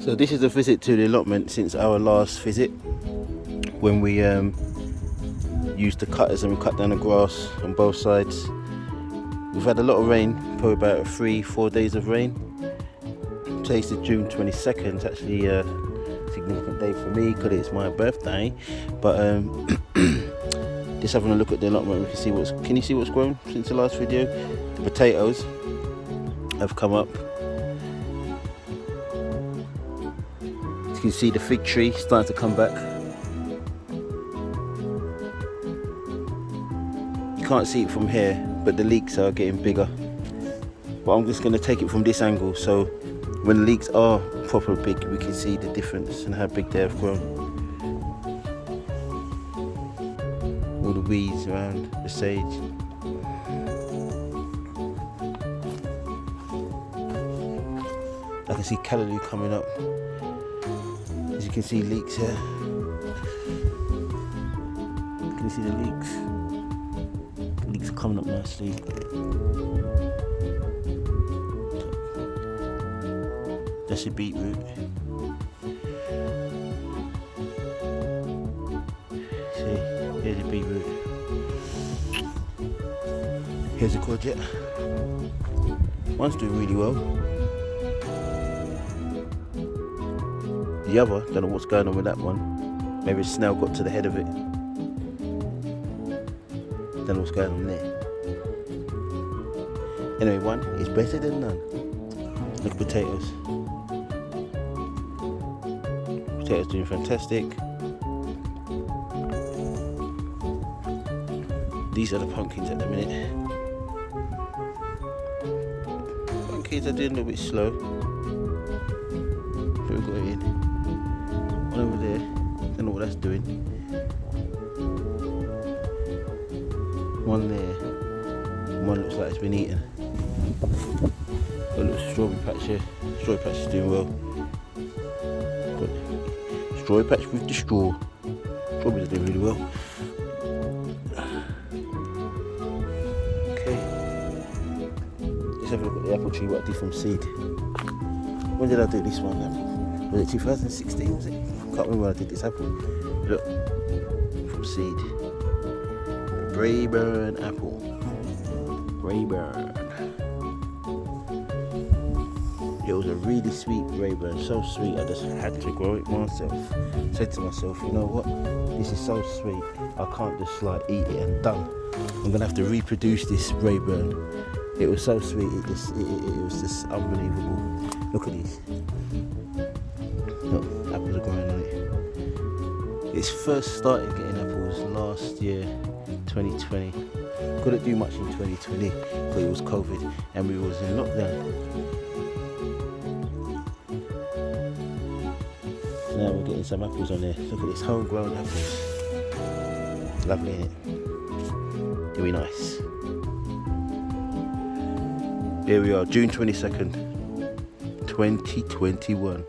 So this is a visit to the allotment since our last visit, when we used the cutters and we cut down the grass on both sides. We've had a lot of rain, probably about 3-4 days of rain. Today's the June 22nd. It's actually a significant day for me because it's my birthday. But just having a look at the allotment, we can see can you see what's grown since the last video? The potatoes have come up. You can see the fig tree starting to come back. You can't see it from here, but the leeks are getting bigger. But I'm just going to take it from this angle, so when the leeks are proper big, we can see the difference and how big they have grown. All the weeds around the sage. I can see callaloo coming up. As you can see, leeks here. Can you see the leeks? The leeks are coming up nicely. That's a beetroot. See, here's a beetroot. Here's a courgette. One's doing really well. The other, don't know what's going on with that one. Maybe a snail got to the head of it. Don't know what's going on there. Anyway, one is better than none. Look at potatoes. Potatoes doing fantastic. These are the pumpkins at the minute. Pumpkins are doing a little bit slow. But we've got it in. One over there, don't know what that's doing. One there, one looks like it's been eaten. Got a little strawberry patch here. Strawberry patch is doing well. Got strawberry patch with the straw. Strawberries are doing really well. Okay. Let's have a look at the apple tree, what I did from seed. When did I do this one? Was it 2016? Was it? Can't remember when I did this apple. Look, from seed. Braeburn apple. Braeburn. It was a really sweet Braeburn, so sweet I just had to grow it myself. Said to myself, you know what? This is so sweet. I can't just like eat it and done. I'm gonna have to reproduce this Braeburn. It was so sweet. It was just unbelievable. Look at these. Look, apples are growing on it. It's first started getting apples last year, 2020. Couldn't do much in 2020 because it was COVID and we was in lockdown. Now we're getting some apples on there. Look at this, homegrown apples. Lovely, isn't it? Very nice. Here we are, June 22nd, 2021.